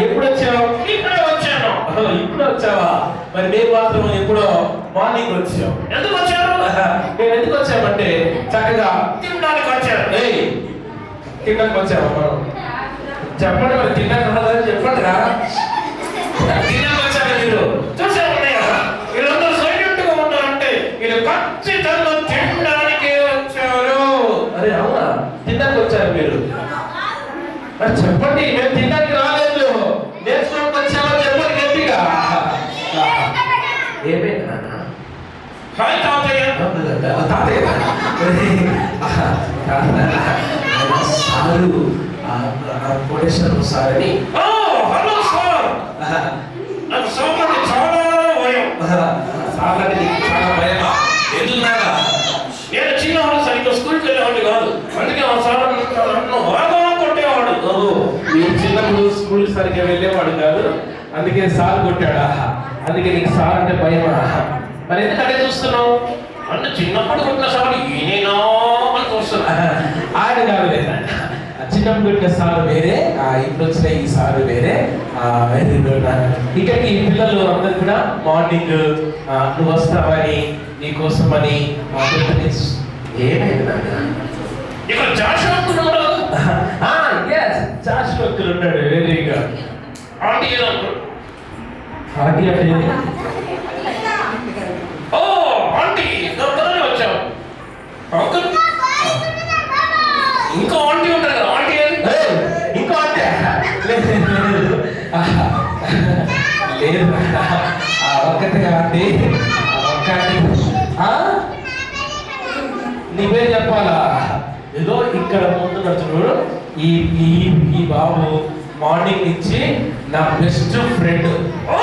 ఎప్పుడు వచ్చావు? ఇప్పుడే వచ్చాను. ఇప్పుడు వచ్చావా? మరి మేము మాత్రం ఎప్పుడో మార్నింగ్ వచ్చాం. ఎందుకు వచ్చారు? మేము ఎందుకు వచ్చామంటే చక్కగా తినడానికి వచ్చారు. తినడానికి వచ్చాము మనం. చెప్పండి మరి తినడానికి రాదని చెప్పండి రా. తినడానికి వచ్చారు మీరు. చూసే ఉన్నాయి కదా వీళ్ళందరూ సైలెంట్ గా ఉన్నారంటే వీళ్ళు ఖచ్చితంగా తినడానికి వచ్చారు. అరే అవునా? తినడానికి వచ్చారు మీరు. మరి చెప్పండి, మేము తినడానికి రాలేదు, నేర్చుకోవడానికి వచ్చామని చెప్పండి గట్టిగా. ఏమైనా హాయ్ తాతయ్య. తాతయ్య సారు కోటేశ్వరం సార్ అని. Hello sir. నాకు సార్ అంటే చాలా భయం. సార్ అంటే నీకు చాలా భయమా? ఎందుకున్నాగా? నేను చిన్నవాడు సరిగ్గా స్కూల్కి వెళ్ళేవాడిని కాదు, అందుకే ఆ సార్ నన్ను బాగా కొట్టేవాడు. మీరు చిన్నప్పుడు స్కూల్ సరిగ్గా వెళ్ళేవాడు కాదు, అందుకే సార్ కొట్టాడా? అందుకే నీకు సార్ అంటే భయమా? మరి ఎందుకంటే చూస్తున్నావు? అంటే చిన్నప్పుడు కొట్టిన సార్ ఈయనేనా అని చూస్తున్నా. ఆయన కాదు లేదా, చిన్నప్పుడు కొట్టిన సార్ వేరే, ఇప్పుడు వచ్చిన ఈ సార్ వేరే. Very good. ఇక్కడికి ఈ పిల్లలు అందరు కూడా మార్నింగ్ నువ్వు వస్తావని, నీకోసమని ఏమైంది నాన్న? ఇక్కడ జాషువా ఉన్నాడు. జాషువా ఉన్నాడు. Very good. ఆంటీ ఏదో అంటారు. ఆంటీ అంటే ఓ ఆంటీ దొరకదని వచ్చావు. అంకుల్ ఇంకో ఆంటీ ఉంటారు కదా, ఆంటీ ఇంకో అంటే లేదు ఒక్కటే ఆంటీ, ఒక్క నీ పేరు చెప్పాలా? ఏదో ఇక్కడ ముందు నడుచుడు ఈ ఈ ఈ బాబు మార్నింగ్ నుంచి నా బెస్ట్ ఫ్రెండ్. ఓ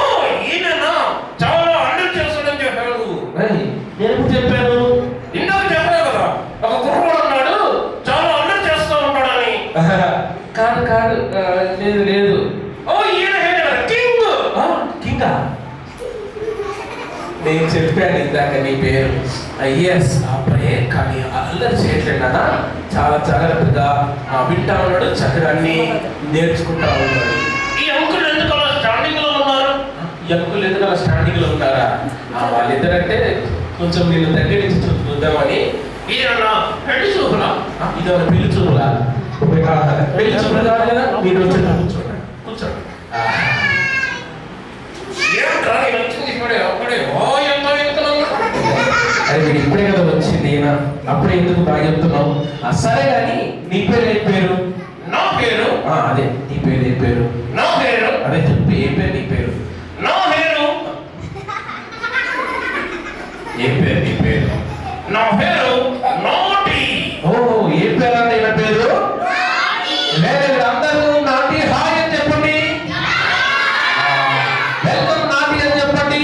ఈయననా? చాలా అండర్ చేస్తాడని చెప్పాడు. నేను చెప్పాను, ఇందాక చెప్పాను కదా ఒక కుర్రవాడు ఉన్నాడు చాలా అండర్ చేస్తూ ఉంటాడని. కాదు కాదు, లేదు లేదు. ఓ ఈయన కింగ్. కింగా? నేను చెప్పాను ఇందాక నీ పేరు. ఎస్ అబ్బాయే, కానీ అల్లరి చేయట్లేదు కదా, చాలా జాగ్రత్తగా వింటా ఉన్నాడు, చక్కగా అన్ని నేర్చుకుంటా ఉన్నాడు. ఈ అంకుల్ ఎందుకు అలా స్టాండింగ్ లో ఉన్నారు? ఈ అంకుల్ ఎందుకు అలా స్టాండింగ్ లో ఉన్నారా? వాళ్ళిద్దరంటే కొంచెం నేను దగ్గర నుంచి చూద్దామని. ఈయన పెళ్లి చూపులా? ఇది ఒక పెళ్లి చూపులా? పెళ్లి చూపులు కాదు కదా, మీరు వచ్చి కూర్చోండి కూర్చోండి. ఏం కానీ వచ్చింది ఇప్పుడే అప్పుడే. ఓ ఎంత వెళ్తున్నావు? అరే మీరు ఇప్పుడే కదా వచ్చింది, అప్పుడే ఎందుకు బాగా చెప్తున్నావు? సరే కానీ నీ పేరు ఏం పేరు? నా పేరు అదే నీ పేరు ఏం పేరు? నా పేరు అదే చెప్పు, ఏం పేరు నీ పేరు? నా పేరు ఏం పేరు నీ పేరు? నా పేరు నోటి. ఓ ఏం పేరు అంటే ఈయన పేరు? లేదు అందరూ నాటి హాయ్ అని చెప్పండి. వెల్కమ్ నాటి అని చెప్పండి.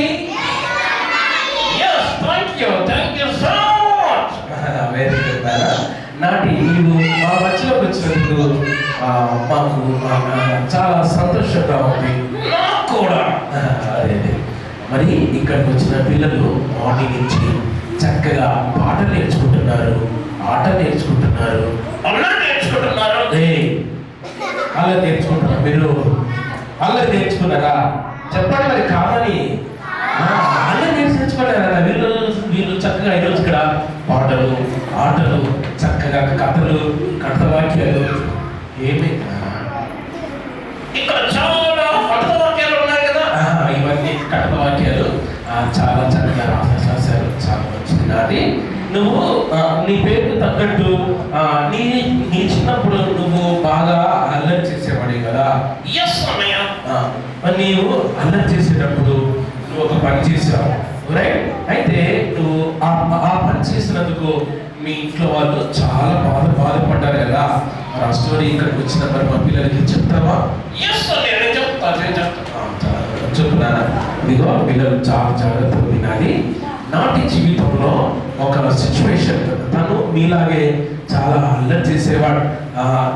yes thank you so much. Very good. నాటి నీవు మా మధ్యలోకి వచ్చినందుకు మాకు చాలా సంతోషంగా ఉంది. నాకు కూడా. అదే మరి ఇక్కడికి వచ్చిన పిల్లలు మార్నింగ్ నుంచి చక్కగా పాట నేర్చుకుంటున్నారు, ఆట నేర్చుకుంటున్నారు, అల్లరి నేర్చుకుంటున్నారు. అల్లరి నేర్చుకుంటున్నారు. మీరు అల్లరి నేర్చుకున్నారా? చెప్పండి మరి కాదని. అల్లరి నేర్చుకున్నారా? వీళ్ళు చక్కగా ఈరోజు ఇక్కడ పాటలు, ఆటలు, చక్కగా కథలు, కథవాక్యాలు. ఏమి ఇక్కడ చాలా కథవాక్యాలు ఉన్నాయి కదా, ఇవన్నీ కథవాక్యాలు చాలా చక్కగా రాశారు. చాలా మంచిది నాటి. నువ్వు నీ పేరుకు తగ్గట్టు నీ నీ చిన్నప్పుడు నువ్వు బాగా అల్లరి చేసేవాడే కదా. ఎస్ అన్నయ్య. నీవు అల్లరి చేసేటప్పుడు నువ్వు ఒక పని చేసావు, రైట్? అయితే నువ్వు ఆ పని చేసినందుకు మీ ఇంట్లో వాళ్ళు చాలా బాధపడ్డారు కదా. ఆ స్టోరీ ఇక్కడికి వచ్చిన మరి మా పిల్లలకి చెప్తావా? ఎస్ అన్నయ్య, నేను చెప్తాను. చెప్తున్నా. ఇదిగో పిల్లలు చాలా జాగ్రత్తగా వినాలి. నాటి జీవితంలో ఒక సిచ్యువేషన్, తను మీలాగే చాలా అల్లరి చేసేవాడు,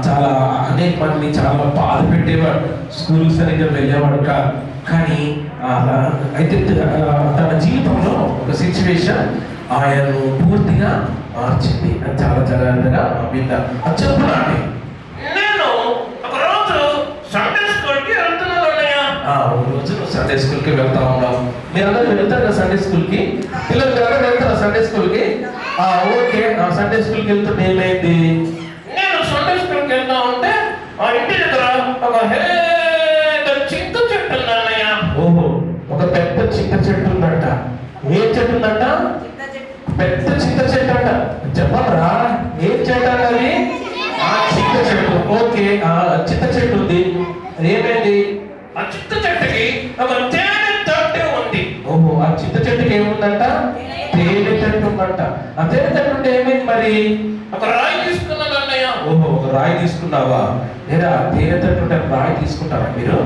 చాలా అనేక మందిని చాలా బాధ పెట్టేవాడు, స్కూల్ సరిగ్గా వెళ్ళేవాడు కాదు. కానీ అయితే తన జీవితంలో ఒక సిచ్యువేషన్ ఆయనను పూర్తిగా మార్చింది. అది చాలా జాగ్రత్తగా విందా. అది చెప్పునా అండి? నేను ఒక రోజు సండే ఒక రోజు నువ్వు సండే స్కూల్కి వెళ్తా ఉన్నావు. మీరందరూ వెళ్తారు కదా సండే స్కూల్కి? పిల్లలు మీరందరూ వెళ్తారా సండే స్కూల్కి? ఓకే. సండే స్కూల్కి వెళ్తుంటే ఏమైంది? నేను సండే స్కూల్కి వెళ్తా ఉంటే ఆ ఇంటి దగ్గర ఒక చింత చెట్టు ఉందన్నయ్య. ఓహో, ఒక పెద్ద చింత చెట్టు ఉందంట. ఏం చెట్టు ఉందంట? పెద్ద చింత చెట్టు అంట. చెప్పరా ఏం చెట్టు అన్నది? చింత చెట్టు. ఓకే, చింత చెట్టు ఉంది. ఏమైంది? ఆ చింత చెట్టుకి ఒక తేనె తట్టు ఉంది. ఓహో, ఆ చింత చెట్టుకి ఏముందంట? తేనె తట్టు ఉందంట. ఆ తేనె తట్టు ఉంటే ఏమైంది మరి? ఒక రాయి తీసుకున్నాను అన్నయ్య. ఓహో, ఒక రాయి తీసుకున్నావా? లేదా తేనె తట్టు ఉంటే రాయి తీసుకుంటారా మీరు?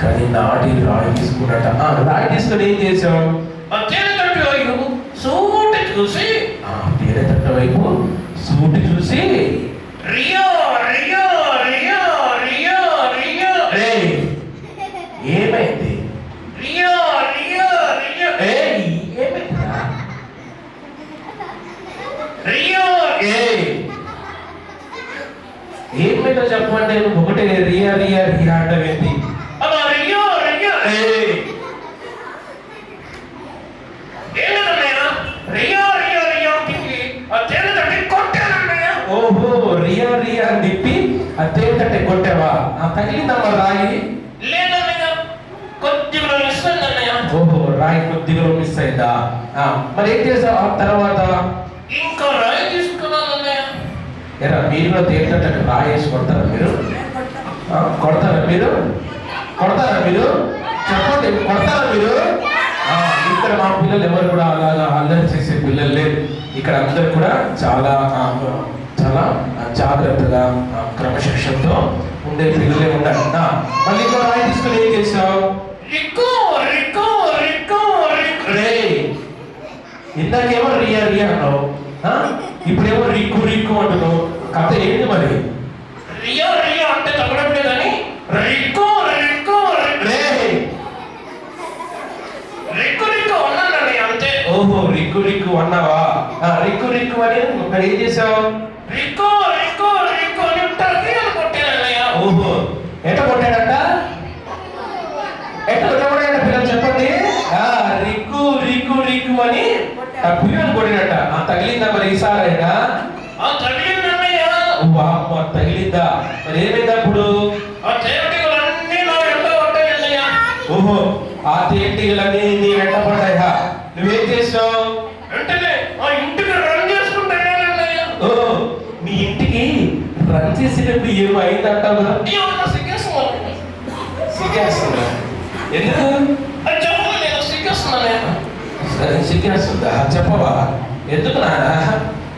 కానీ నాటి రాయి తీసుకున్నట. రాయి తీసుకుని ఏం చేసావు? ఆ తేనె తట్టు వైపు సూటి చూసి తేనె తట్టు వైపు సూటి చూసి రియో రియో రియో రియో రియో ఏమైంది? రియో రియో రియో ఏమైందా? రియో ఏమైందో చెప్పండి. ఒకటే రియా రియా రియా అంటవేంటి? అలా రియో రియో ఏంటన్నయ్య? రియో రియో రియో తిరిగి ఆ తేనె తట్టి కొట్టానన్నయ్య. ఓహో, రియా రియా అని తిప్పి ఆ తేనె తట్టి కొట్టావా? తగిలిందమ్మా రాయి? లేదన్నయ్య, కొద్దిగా మిస్ అయిందన్నయ్య. ఓహో, రాయి కొద్దిగా మిస్ అయిందా? మరి ఏం చేసావు ఆ తర్వాత? ఇంకా రాయి తీసుకున్నానన్నయ్య. ఎరా మీరు కూడా తేనె తట్టి రాయి వేసి కొడతారా మీరు? కొడతారా మీరు? కొడతారా మీరు? చెప్పండి, కొడతారా మీరు? ఇక్కడ మా పిల్లలు ఎవరు కూడా అలాగా అల్లరి చేసే పిల్లలు లేదు. ఇక్కడ అందరు కూడా చాలా చాలా జాగ్రత్తగా క్రమశిక్షణతో ఉండే పిల్లలే ఉండాలి. మళ్ళీ ఇంకో రాయి తీసుకుని ఏం చేసావు? రికో రికో రికో రే, ఇందాకేమో రియా రియా అన్నావు, ఇప్పుడేమో రిక్కు రిక్కు అంటున్నావు. కథ ఏంటి మరి? రియో రియో అంటే తగ్గట్లేదని రికో రికో రే, రిక్కు రిక్కు అన్నానండి అంతే. ఓహో, రిక్కు రిక్కు అన్నావా? రిక్కు రిక్కు అని ఇక్కడ ఏం చేసావు? రికో రికో రికో అని టర్కీ అని కొట్టానన్నయ్య. ఓహో, ఎట్ట కొట్టాడంట? ఎట్ట కొట్టాడంట పిల్లలు చెప్పండి? రిక్కు రిక్కు రిక్కు అని పిల్లలు కొట్టినట్ట. తగిలిందా మరి ఈసారైనా? తగిలిందన్నయ్య. తగిలిందా? మరి ఏమైంది అప్పుడు? ఆ తేనెటీగలన్నీ నా వెంట పడ్డాయన్నయ్య. ఓహో, ఆ తేనెటీగలన్నీ నీ వెంట పడ్డాయా? నువ్వేం చేసావు? వెంటనే ఆ ఇంటికి రన్ చేసుకుంటానన్నయ్య. ఓహో, మీ ఇంటికి రన్ చేసినప్పుడు ఏమో అయిందంటావు కదా? సిగ్గేస్తుందా? ఎందుకు? అది చెప్పాలి, నేను సిగ్గేస్తున్నాను. సిగ్గేస్తుందా? చెప్పవా? ఎందుకు నాన్న?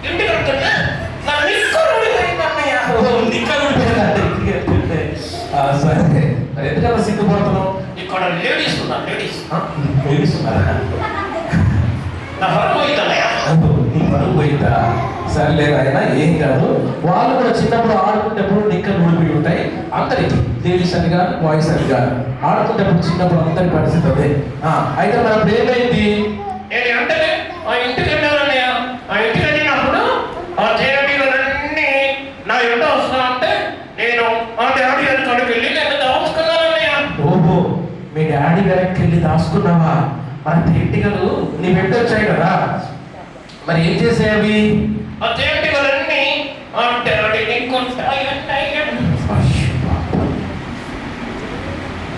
ఇంటికి వెళ్తుంటే నా నిక్కరు ఊడిపోయిందన్నయ్య. నిక్కరు ఊడిపోయిందంటే ఇంటికి వెళ్తుంటే సరే, మరి ఎందుకన్నా సిగ్గుపడుతున్నావు? ఇక్కడ లేడీస్ ఉన్నారు, లేడీస్ ఏడుస్తున్నారా? నా పరువు పోయిందన్నయ్య. నీ పరువు పోయిందా? సర్లేదు ఆయన, ఏం కాదు. వాళ్ళు కూడా చిన్నప్పుడు ఆడుకునేటప్పుడు నిక్కలు ఊడిపోయి ఉంటాయి అందరికి, లేడీస్ అని కాదు బాయ్స్ అని కాదు. ఆడుకునేటప్పుడు చిన్నప్పుడు అందరి పరిస్థితి అదే. అయితే మరి అప్పుడు ఏమైంది? నేను వెంటనే ఆ ఇంటికి వెళ్ళానన్నయ్య. ఆ ఇంటికి వెళ్ళినప్పుడు ఆ తేనెటీగలన్నీ నా ఎంట వస్తా ఉంటే నేను ఆ డాడీ గారి కాడికి వెళ్ళి నేను దాచుకున్నానన్నయ్య. ఓహో, మీ డాడీ గారికి వెళ్ళి దాచుకున్నావా? మన తేనెటీగలు నీ వెంట వచ్చాయి కదా, మరి ఏం చేసేవి? ఆ తేనెటీగలన్నీ ఆ డాడీని కొట్టాయన్నయ్య.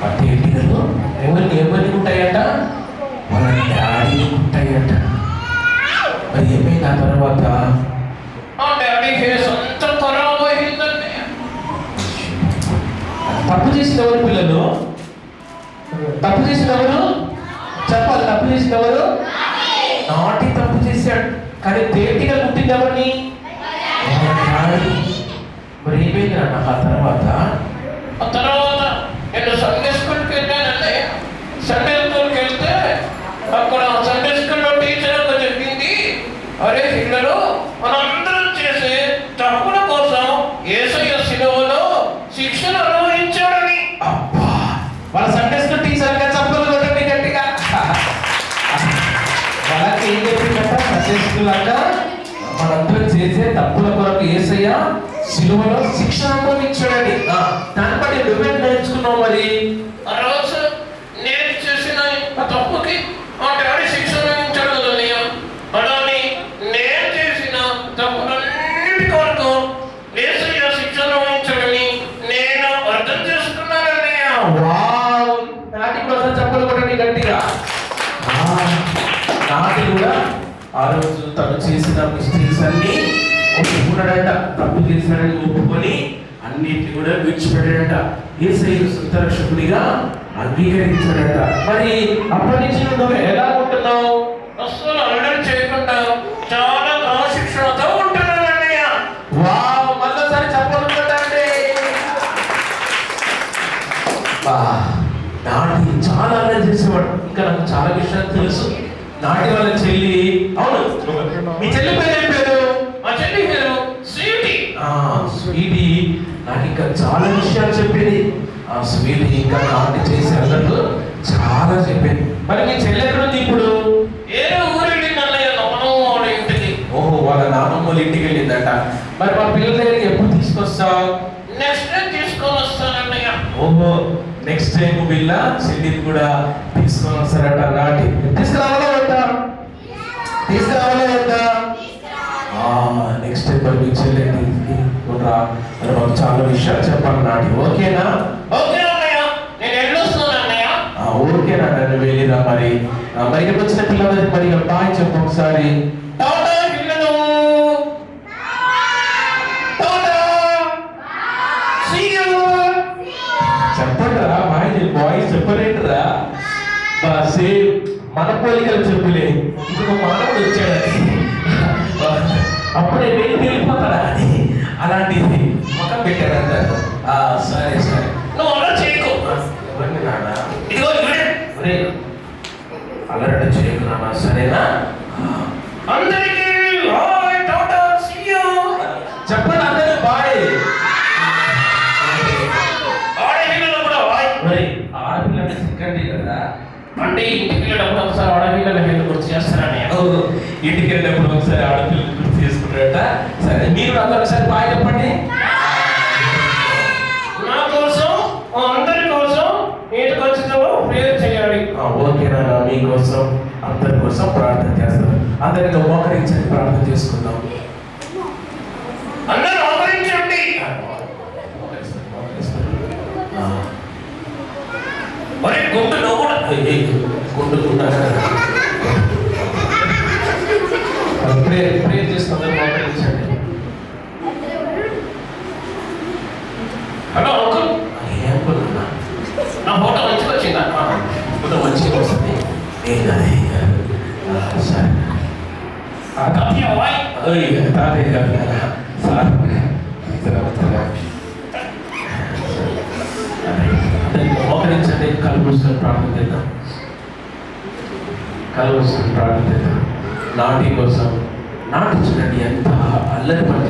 ఆ తేనెటీగలు ఎవరిని ఉంటాయంట? వాళ్ళ డాడీని ఉంటాయంట. మరి ఏమైంది ఆ తర్వాత? ఆ డాడీ ఫేస్ అంతా ఖరాబ్ అయిందన్నయ్య. తప్పు చేసిన ఎవరు పిల్లలు? తప్పు చేసిన ఎవరు? చెప్పాలి. తప్పు చేసిన ఎవరు? నాటి తప్పు చేశాడు. కానీ తేటిగా పుట్టింది ఎవరిని? మరి ఏమైంది అన్న ఆ తర్వాత? ఆ తర్వాత నేను సండే స్కూల్కి వెళ్ళానన్నయ్య. సండే స్కూల్కి వెళ్తే అక్కడ సండే స్కూల్లో టీచర్ ఒక చెప్పింది, అరే పిల్లలు, మనందరం చేసే తప్పుల కోసం యేసయ్య శిలువలో శిక్షణ అనుభవించాడని. అబ్బా, వాళ్ళ సండే స్కూల్ టీచర్ గా చప్పలు కొట్టండి గట్టిగా. వాళ్ళకి ఏం చెప్పిందట? సండే స్కూల్ అంట మనందరం చేసే తప్పుల కొరకు యేసయ్య శిలువలో శిక్షణ అనుభవించాడని. దాన్ని బట్టి నువ్వేం నేర్చుకున్నావు? మరి ఆ రోజు నేను చేసిన తప్పుకి ఆ డాడీ శిక్ష విధించాడు అన్నయ్య. అలానే నేను చేసిన తప్పులన్నిటి కొరకు యేసయ్య శిక్ష వహించాడని నేను అర్థం చేసుకున్నాను అన్నయ్య. వావ్! నాటి కోసం చెప్పలు కొట్టండి గట్టిగా. నాటి కూడా ఆ రోజు తను చేసిన మిస్టేక్స్ అన్ని ఒప్పుకున్నాడట. తప్పు చేశాడని ఒప్పుకొని అన్నిటిని కూడా విడిచిపెట్టాడట. యేసయ్యను సొంత రక్షకుడిగా అంగీకరించాడట. మరి అప్పటి నుంచి నువ్వు ఎలా ఉంటున్నావు? అస్సలు అల్లరి చేయకుండా చాలా క్రమశిక్షణతో ఉంటున్నాను అన్నయ్య. వావ్! మళ్ళీసారి చెప్పలు కొట్టండి. నాటి చాలా అల్లరి చేసేవాడు. ఇంకా నాకు చాలా విషయాలు తెలుసు. నాటి వాళ్ళ చెల్లి, అవును మీ చెల్లి పేరు ఏం పేరు? మా చెల్లి పేరు స్వీటీ. స్వీటీ నాకు ఇంకా చాలా విషయాలు చెప్పేది. ఆ స్వీటీ ఇంకా నాటి చేసే అల్లర్లు చాలా చెప్పేది. మరి మీ చెల్లి ఎక్కడుంది ఇప్పుడు? ఏదో ఊరు వెళ్ళింది అన్నయ్య, నాన్నమ్మ వాళ్ళ ఇంటికి. ఓహో, వాళ్ళ నాన్నమ్మ వాళ్ళ ఇంటికి వెళ్ళిందట. మరి మా పిల్లల దగ్గరికి ఎప్పుడు తీసుకొస్తావు? నెక్స్ట్ టైం తీసుకొని వస్తానన్నయ్య. ఓహో, నెక్స్ట్ టైం వీళ్ళ చెల్లిని కూడా తీసుకొని వస్తారట. నాటి తీసుకురావాలా వద్దా? తీసుకురావాలా వద్దా? నెక్స్ట్ టైం మరి మీ చెల్లిని తీసుకురా. మరి మాకు చాలా విషయాలు చెప్పాలి నాటి. ఓకేనా? ఓకే అన్నయ్య, నేను వెళ్ళొస్తాను అన్నయ్య. ఓకేనా? నన్ను వెళ్ళిరా. మరి మరి ఇక్కడ వచ్చిన పిల్లలకి మరి బాయ్ చెప్పు ఒకసారి. టాటా పిల్లలు. టాటా. See you. చెప్పండిరా బాయ్. బాయ్స్ చెప్పలేంటిరా. సేమ్ మన పోలికలు చెప్పులే. ఇంకొక మానవుడు వచ్చాడని అప్పుడే వెళ్ళిపోతాడా అని అలాంటిది ముఖం పెట్టాడంట. సరే సరే, నువ్వు అలా చేయకు. ఎవరిని నాన్న? ఇదిగో ఇవిడే. అల్లరట చేయకు నాన్న, సరేనా? అందరికీ హాయ్, టాటా, సీ యూ. చెప్పండి అందరూ బాయ్. ఆడపిల్లలు కూడా హాయ్. మరి ఆడపిల్ల అంటే సెకండ్ కదా. అంటే ఇంటికి వెళ్ళినప్పుడు ఒకసారి ఆడపిల్లల మీద గుర్తు చేస్తారన్నయ్య. ఇంటికి వెళ్ళినప్పుడు ఒకసారి ఆడపిల్లలు గుర్తు చేసుకుంటారట. సరే, మీరు అందరూ ఒకసారి బాయ్ చెప్పండి. నా కోసం అందరి కోసం ఏది ఖచ్చితంగా ప్రేయర్ చేయాలి. ఓకేనా? మీకోసం అందరి కోసం ప్రార్థన చేస్తాం. అందరితో మోకరించండి, ప్రార్థన చేసుకుందాం. అందరూ ఆదరించండి. మరి గుండు నువ్వు కూడా కొంటుకుంటారా? ప్రేయర్ చేసుకుందాం, మోకరించండి. హలో అంకుల్, ఏం కొన్నా? నా ఫోటో మంచిగా వచ్చిందా? ఫోటో మంచిగా వస్తుంది. సరే, తాతయ్య హాయ్. తాతయ్య గారు సార్ మోకరించండి. కళ్ళు మూసుకొని ప్రార్థన చేద్దాం. కళ్ళు మూసుకొని ప్రార్థన చేద్దాం. నాటి కోసం. నాటి చూడండి ఎంత అల్లరి పని